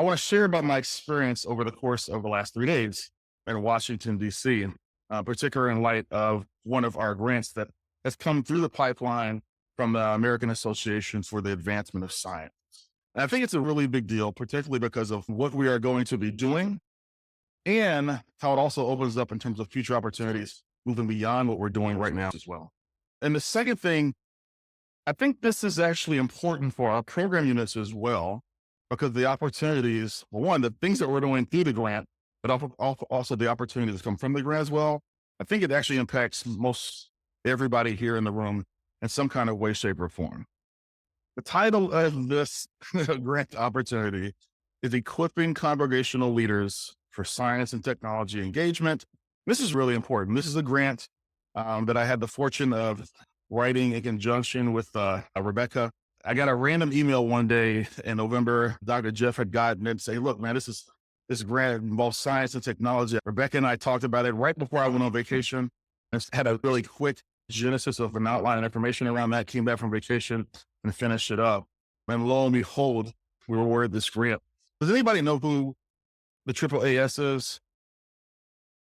I want to share about my experience over the course of the last 3 days in Washington, D.C., particularly in light of one of our grants that has come through the pipeline from the American Association for the Advancement of Science. And I think it's a really big deal, particularly because of what we are going to be doing and how it also opens up in terms of future opportunities moving beyond what we're doing right now as well. And the second thing, I think this is actually important for our program units as well, because the opportunities, well, one, the things that we're doing through the grant, but also the opportunities that come from the grant as well. I think it actually impacts most everybody here in the room in some kind of way, shape, or form. The title of this grant opportunity is Equipping Congregational Leaders for Science and Technology Engagement. This is really important. This is a grant that I had the fortune of writing in conjunction with Rebecca. I got a random email one day in November. Dr. Jeff had gotten it and say, look, man, this grant involves science and technology. Rebecca and I talked about it right before I went on vacation. I had a really quick genesis of an outline and information around that, came back from vacation and finished it up. And lo and behold, we were awarded this grant. Does anybody know who the AAAS is?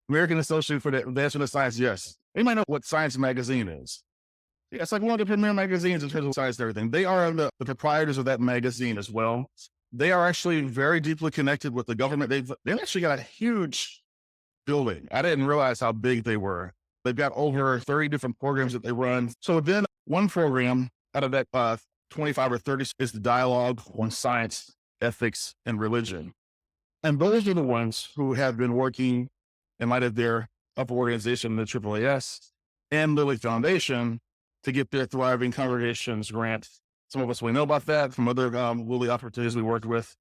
American Association for the Advancement of Science? Yes. Anybody know what Science Magazine is? Yeah, it's like one of the premier magazines in terms of science and everything. They are the proprietors of that magazine as well. They are actually very deeply connected with the government. They've actually got a huge building. I didn't realize how big they were. They've got over 30 different programs that they run. So then one program out of that 25 or 30 is the Dialogue on Science, Ethics, and Religion. And those are the ones who have been working in light of their upper organization, the AAAS and Lilly Foundation, to get their Thriving Congregations grant. Some of us will know about that from other Lilly opportunities we worked with.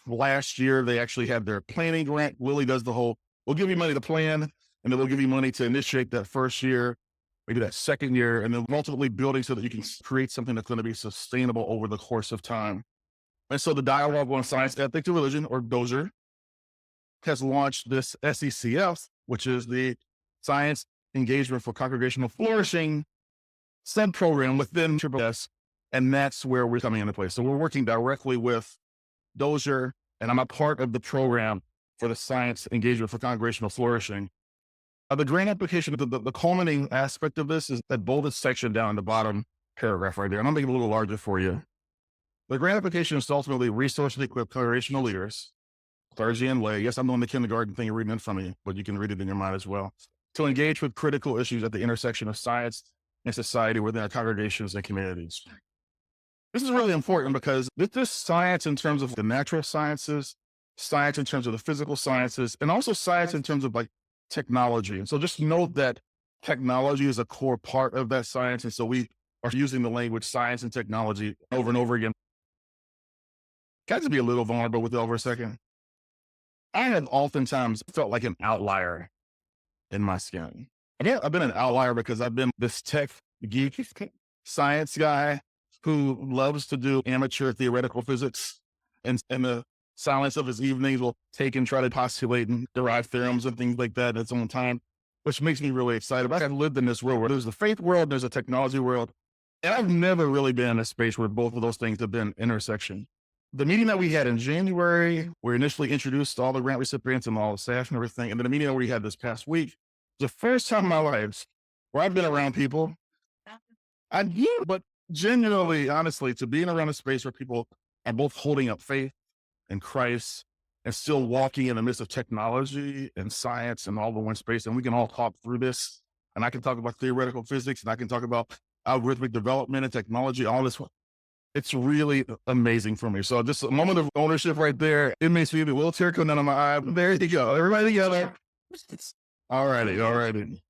Last year, they actually had their planning grant. Lilly does the whole, we'll give you money to plan, and then we'll give you money to initiate that first year, maybe that second year, and then ultimately building so that you can create something that's going to be sustainable over the course of time. And so the Dialogue on Science, Ethics, and Religion, or DOSER, has launched this SECF, which is the Science Engagement for Congregational Flourishing sub-program within AAAS, and that's where we're coming into place. So we're working directly with DOSER, and I'm a part of the program for the Science Engagement for Congregational Flourishing. The grant application, the culminating aspect of this is that bolded section down in the bottom paragraph right there. And I'll make it a little larger for you. The grant application is to ultimately resource and equip congregational leaders, clergy and lay. Yes, I'm doing the kindergarten thing you're reading in front of you, but you can read it in your mind as well, to engage with critical issues at the intersection of science and society within our congregations and communities. This is really important because this science in terms of the natural sciences, science in terms of the physical sciences, and also science in terms of like technology. And so just note that technology is a core part of that science. And so we are using the language science and technology over and over again. Can I just be a little vulnerable with y'all for a second? I have oftentimes felt like an outlier in my skin. I've been an outlier because I've been this tech geek science guy who loves to do amateur theoretical physics, and in the silence of his evenings will take and try to postulate and derive theorems and things like that at its own time, which makes me really excited. I've lived in this world where there's the faith world, there's a technology world, and I've never really been in a space where both of those things have been intersection. The meeting that we had in January, we initially introduced all the grant recipients and all the staff and everything, and then the meeting that we had this past week, the first time in my life where I've been around people, but genuinely, honestly, to being around a space where people are both holding up faith in Christ and still walking in the midst of technology and science and all the one space, and we can all talk through this. And I can talk about theoretical physics, and I can talk about algorithmic development and technology, all this. It's really amazing for me. So just a moment of ownership right there. It makes me a little tear coming down on my eye. There you go. Everybody together. All righty.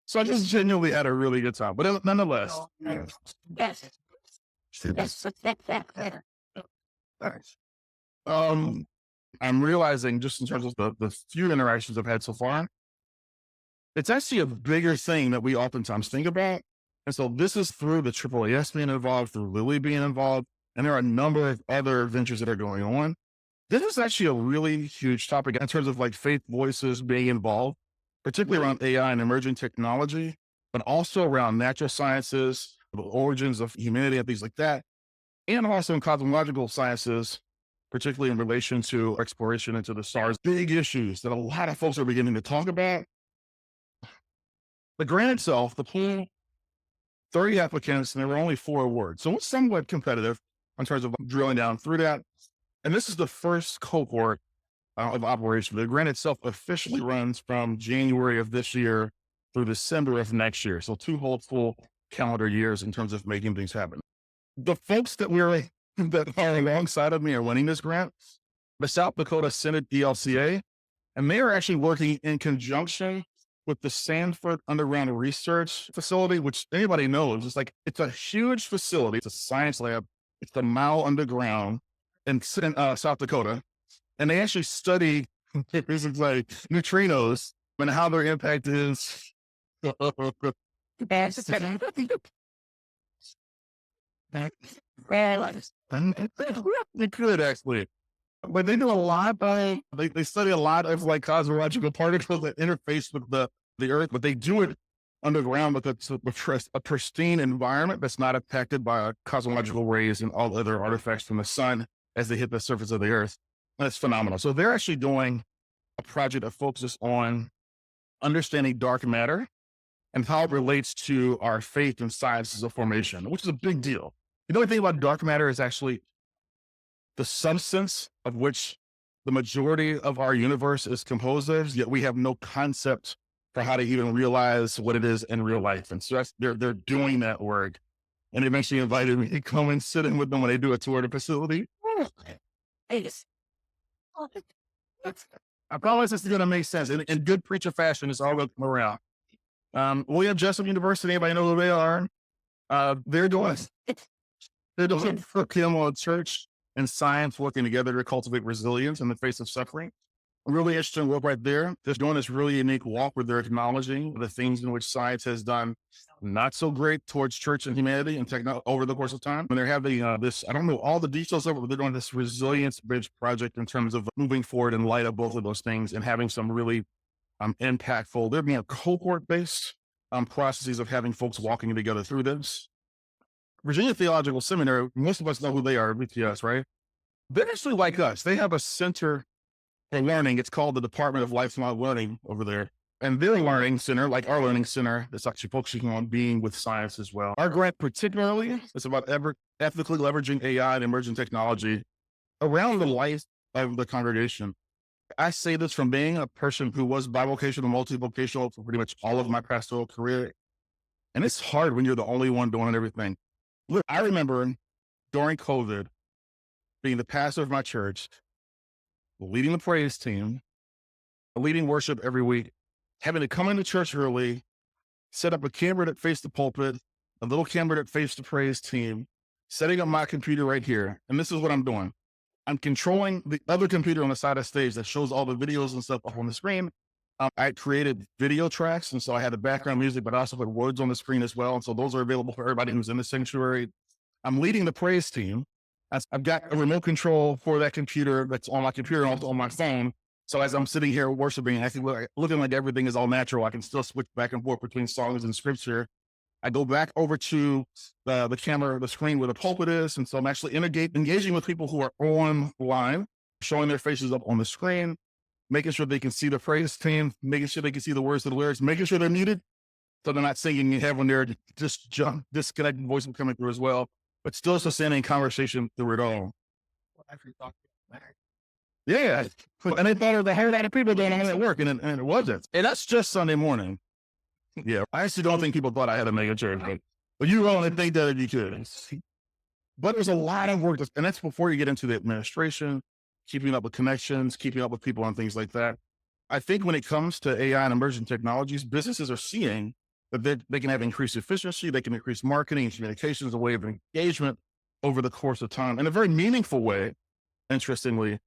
So I just genuinely had a really good time, but nonetheless. I'm realizing just in terms of the few interactions I've had so far, it's actually a bigger thing that we oftentimes think about. And so this is through the AAAS being involved, through Lilly being involved, and there are a number of other ventures that are going on. This is actually a really huge topic in terms of like faith voices being involved, particularly around AI and emerging technology, but also around natural sciences, the origins of humanity and things like that, and also in cosmological sciences particularly in relation to exploration into the stars, big issues that a lot of folks are beginning to talk about. The grant itself, the pool, 30 applicants, and there were only 4 awards. So it's somewhat competitive in terms of drilling down through that. And this is the first cohort of operation. The grant itself officially runs from January of this year through December of next year. So 2 whole full calendar years in terms of making things happen. The folks that that are alongside of me are winning this grant, the South Dakota Synod ELCA, and they are actually working in conjunction with the Sanford Underground Research Facility, which anybody knows is like, it's a huge facility. It's a science lab. It's a mile underground in South Dakota. And they actually study things like neutrinos and how their impact is. They could actually. But they do a lot of, they study a lot of like cosmological particles that interface with the Earth, but they do it underground because it's a pristine environment that's not affected by cosmological rays and all other artifacts from the sun as they hit the surface of the Earth. And it's phenomenal. So they're actually doing a project that focuses on understanding dark matter and how it relates to our faith and sciences of formation, which is a big deal. You know, the thing about dark matter is actually the substance of which the majority of our universe is composed of, yet we have no concept for how to even realize what it is in real life. And so they're doing that work. And they eventually invited me to come and sit in with them when they do a tour of the facility. I promise this is going to make sense. In good preacher fashion, it's all going to come around. William Jessup University, anybody know who they are? They're doing curriculum on church and science working together to cultivate resilience in the face of suffering. A really interesting work right there. They're doing this really unique walk where they're acknowledging the things in which science has done not so great towards church and humanity and technology over the course of time. And they're having this, I don't know all the details of it, but they're doing this resilience bridge project in terms of moving forward in light of both of those things and having some really impactful, they're being cohort-based processes of having folks walking together through this. Virginia Theological Seminary, most of us know who they are, VTS, right? They're actually like us. They have a center for learning. It's called the Department of Lifelong Learning over there. And their learning center, like our learning center, that's actually focusing on being with science as well. Our grant particularly is about ethically leveraging AI and emerging technology around the life of the congregation. I say this from being a person who was bivocational, multi-vocational for pretty much all of my pastoral career. And it's hard when you're the only one doing everything. Look, I remember during COVID being the pastor of my church, leading the praise team, leading worship every week, having to come into church early, set up a camera that faced the pulpit, a little camera that faced the praise team, setting up my computer right here. And this is what I'm doing. I'm controlling the other computer on the side of the stage that shows all the videos and stuff up on the screen. I created video tracks, and so I had the background music, but I also put words on the screen as well. And so those are available for everybody who's in the sanctuary. I'm leading the praise team. I've got a remote control for that computer that's on my computer and also on my phone. So as I'm sitting here worshiping, looking like everything is all natural, I can still switch back and forth between songs and scripture. I go back over to the camera, the screen where the pulpit is. And so I'm actually engaging with people who are online, showing their faces up on the screen, making sure they can see the praise team, making sure they can see the words of the lyrics, making sure they're muted so they're not singing. You have when they're just disconnected voice coming through as well, but still sustaining conversation through it all. Yeah. And they thought they had that people doing all that work, and it wasn't. And that's just Sunday morning. Yeah, I actually don't think people thought I had a mega church, but you only think that you could. But there's a lot of work, and that's before you get into the administration, keeping up with connections, keeping up with people and things like that. I think when it comes to AI and emerging technologies, businesses are seeing that they can have increased efficiency, they can increase marketing and communications, a way of engagement over the course of time in a very meaningful way, interestingly,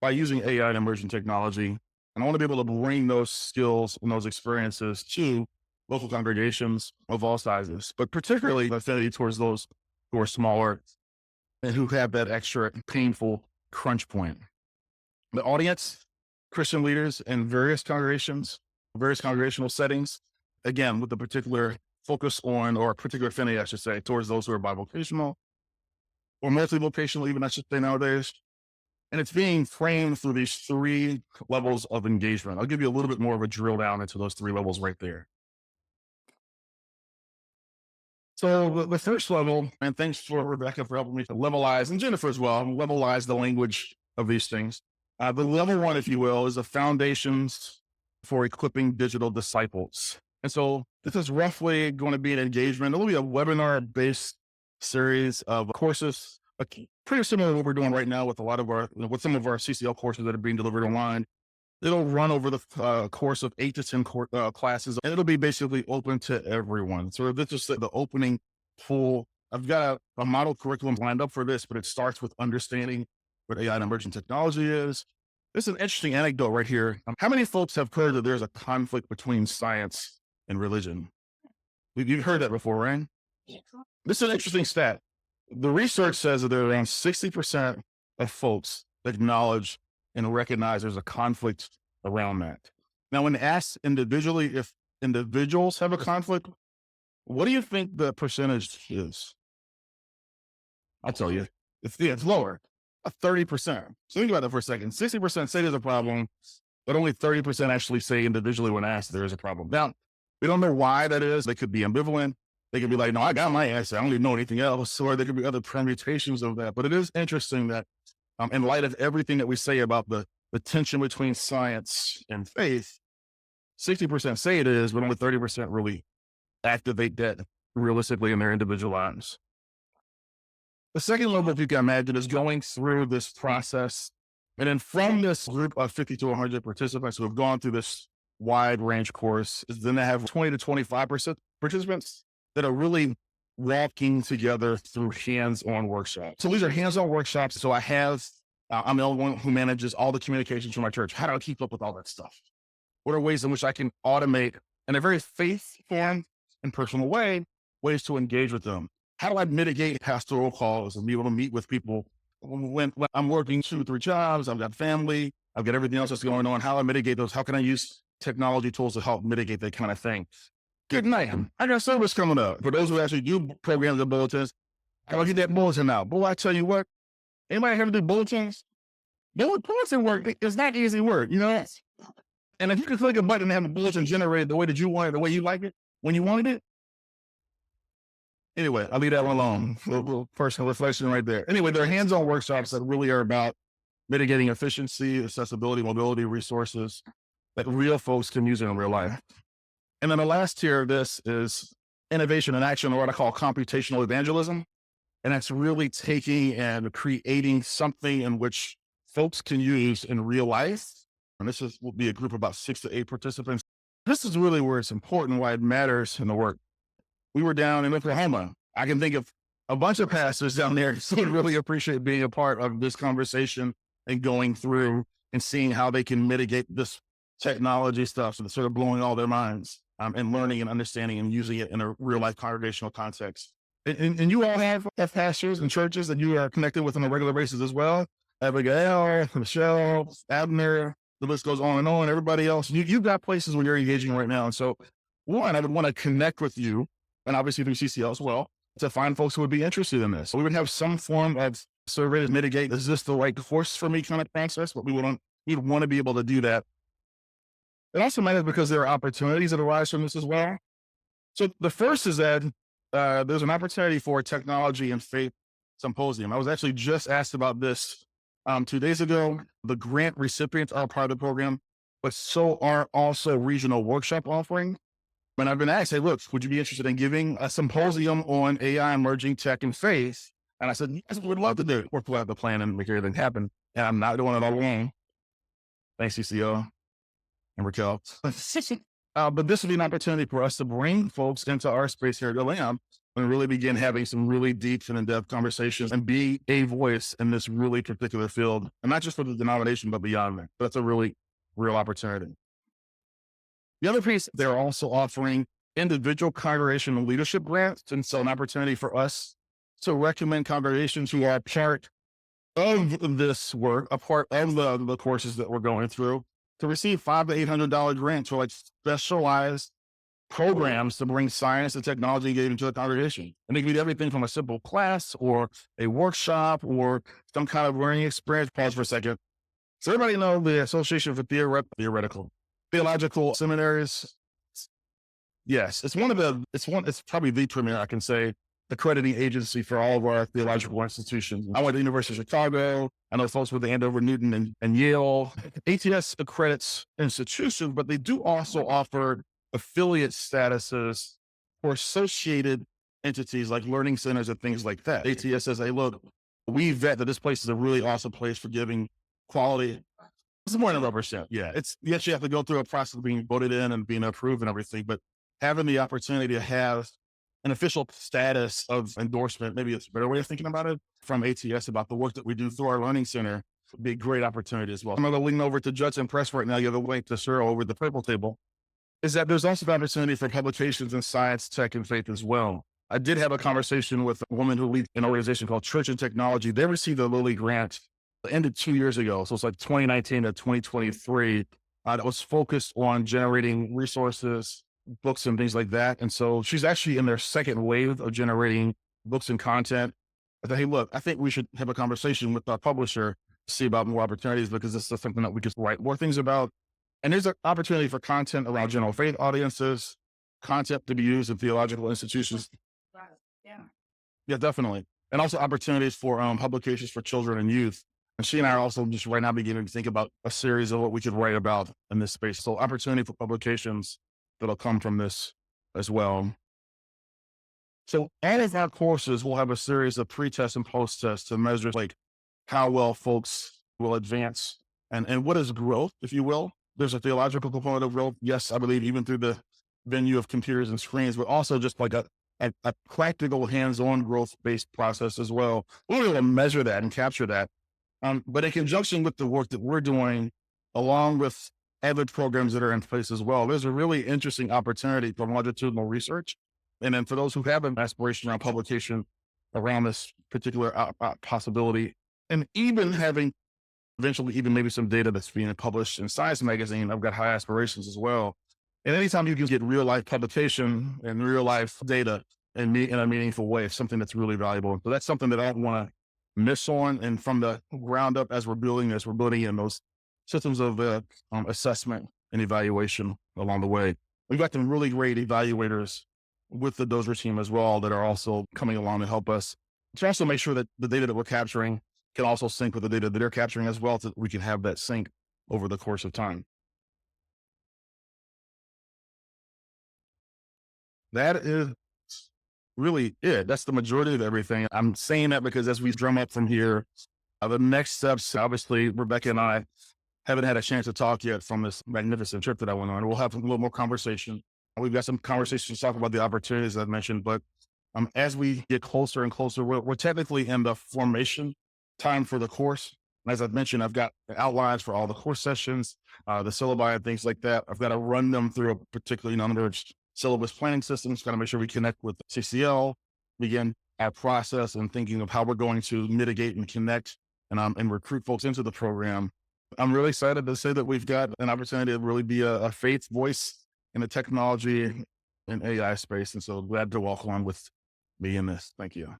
by using AI and emerging technology. And I want to be able to bring those skills and those experiences to local congregations of all sizes, but particularly affinity towards those who are smaller and who have that extra painful crunch point. The audience, Christian leaders in various congregations, various congregational settings, again, with a particular focus on, or a particular affinity, I should say, towards those who are bivocational or multi-vocational, even I should say nowadays. And it's being framed through these 3 levels of engagement. I'll give you a little bit more of a drill down into those 3 levels right there. So the first level, and thanks for Rebecca for helping me to levelize, and Jennifer as well, levelize the language of these things. The level 1, if you will, is the foundations for equipping digital disciples. And so this is roughly going to be an engagement. It'll be a webinar-based series of courses, pretty similar to what we're doing right now with a lot of our, with some of our CCL courses that are being delivered online. It'll run over the course of 8 to 10 classes, and it'll be basically open to everyone. So this is the opening pool. I've got a model curriculum lined up for this, but it starts with understanding what AI and emerging technology is. This is an interesting anecdote right here. How many folks have heard that there's a conflict between science and religion? You've heard that before, right? This is an interesting stat. The research says that there are around 60% of folks that acknowledge and recognize there's a conflict around that. Now, when asked individually if individuals have a conflict, what do you think the percentage is? I'll tell you. It's lower, 30%. So think about that for a second. 60% say there's a problem, but only 30% actually say individually when asked there is a problem. Now, we don't know why that is. They could be ambivalent. They could be like, no, I got my answer. I don't even know anything else. Or there could be other permutations of that. But it is interesting that in light of everything that we say about the tension between science and faith, 60% say it is, but only 30% really activate that realistically in their individual lives. The second level, if you can imagine, is going through this process. And then from this group of 50 to 100 participants who have gone through this wide range course, then they have 20 to 25% participants that are really walking together through hands-on workshops. So these are hands-on workshops. So I'm the only one who manages all the communications from my church. How do I keep up with all that stuff? What are ways in which I can automate in a very faith-formed and personal way, ways to engage with them? How do I mitigate pastoral calls and be able to meet with people when I'm working 2 or 3 jobs, I've got family, I've got everything else that's going on? How do I mitigate those? How can I use technology tools to help mitigate that kind of thing? Good night. I got service coming up. For those who actually do programs and bulletins, how do I get that bulletin out? Boy, I tell you what, anybody ever do bulletins? Bulletin work is not easy work, you know? And if you can click a button and have the bulletin generated the way that you want it, the way you like it, when you wanted it. Anyway, I'll leave that one alone. A little personal reflection right there. Anyway, there are hands-on workshops that really are about mitigating efficiency, accessibility, mobility, resources that real folks can use in real life. And then the last tier of this is innovation and action, or what I call computational evangelism. And that's really taking and creating something in which folks can use in real life. And will be a group of about 6 to 8 participants. This is really where it's important, why it matters in the work. We were down in Oklahoma. I can think of a bunch of pastors down there who would really appreciate being a part of this conversation and going through and seeing how they can mitigate this technology stuff. So they're sort of blowing all their minds and learning and understanding and using it in a real life congregational context. And you all have pastors and churches that you are connected with on a regular basis as well. Abigail, Michelle, Abner, the list goes on and on. Everybody else, you've got places where you're engaging right now. And so one, I would want to connect with you, and obviously through CCL as well, to find folks who would be interested in this. So we would have some form of survey to mitigate, is this the right course for me kind of process, but we'd want to be able to do that. It also matters because there are opportunities that arise from this as well. So the first is that there's an opportunity for a technology and faith symposium. I was actually just asked about this 2 days ago. The grant recipients are part of the program, but so are also regional workshop offerings. And I've been asked, hey, look, would you be interested in giving a symposium on AI, emerging tech, and faith? And I said, yes, we'd love to do it. We're glad to plan and make everything happen. And I'm not doing it all alone. Thanks, CCO and Raquel. But this would be an opportunity for us to bring folks into our space here at the Lamb and really begin having some really deep and in-depth conversations and be a voice in this really particular field. And not just for the denomination, but beyond that. That's a really real opportunity. The other piece, they're also offering individual congregational leadership grants. And so an opportunity for us to recommend congregations who are part of this work, a part of the courses that we're going through, to receive $500 to $800 grants for like specialized programs to bring science and technology engagement to the congregation. And they can be everything from a simple class or a workshop or some kind of learning experience. Pause for a second. So everybody know the Association for Theological Seminaries? Yes, it's probably the premier, I can say, accrediting agency for all of our theological institutions. I went to the University of Chicago. I know folks with the Andover, Newton, and Yale. ATS accredits institutions, but they do also offer affiliate statuses for associated entities like learning centers and things like that. ATS says, hey, look, we vet that this place is a really awesome place for giving quality. It's more than rubber stamp. Yeah. Yes, you have to go through a process of being voted in and being approved and everything, but having the opportunity to have an official status of endorsement, maybe it's a better way of thinking about it, from ATS about the work that we do through our learning center would be a great opportunity as well. I'm going to lean over to Judson Press right now. You have a link to Cyril over the purple table. Is that there's also the opportunity for publications in science, tech, and faith as well. I did have a conversation with a woman who leads an organization called Church and Technology. They received a Lilly grant. It ended 2 years ago. So it's like 2019 to 2023. That was focused on generating resources, books, and things like that. And so she's actually in their second wave of generating books and content. I said, hey, look, I think we should have a conversation with our publisher to see about more opportunities because this is something that we could write more things about. And there's an opportunity for content around general faith audiences, content to be used in theological institutions. Yeah, definitely. And also opportunities for publications for children and youth. And she and I are also just right now beginning to think about a series of what we could write about in this space. So opportunity for publications that'll come from this as well. So all of our courses will have a series of pre-tests and post-tests to measure like how well folks will advance and what is growth, if you will. There's a theological component of growth. Yes, I believe even through the venue of computers and screens, but also just like a practical hands-on growth-based process as well. We're able to measure that and capture that. But in conjunction with the work that we're doing, along with other programs that are in place as well, there's a really interesting opportunity for longitudinal research. And then for those who have an aspiration around publication around this particular possibility, and even having eventually even maybe some data that's being published in Science Magazine, I've got high aspirations as well. And anytime you can get real life publication and real life data in a meaningful way, it's something that's really valuable. So that's something that I don't want to miss on. And from the ground up, as we're building this, we're building in those systems of assessment and evaluation along the way. We've got some really great evaluators with the Dozer team as well that are also coming along to help us to also make sure that the data that we're capturing can also sync with the data that they're capturing as well, so that we can have that sync over the course of time. That is really it. That's the majority of everything. I'm saying that because as we drum up from here, the next steps, obviously, Rebecca and I haven't had a chance to talk yet from this magnificent trip that I went on. We'll have a little more conversation. We've got some conversations to talk about the opportunities I've mentioned, but as we get closer and closer, we're technically in the formation time for the course. And as I've mentioned, I've got outlines for all the course sessions, the syllabi and things like that. I've got to run them through a particularly number of syllabus planning systems, got to make sure we connect with CCL, begin our process and thinking of how we're going to mitigate and connect and recruit folks into the program. I'm really excited to say that we've got an opportunity to really be a faith voice in the technology and AI space. And so glad to walk along with me in this. Thank you.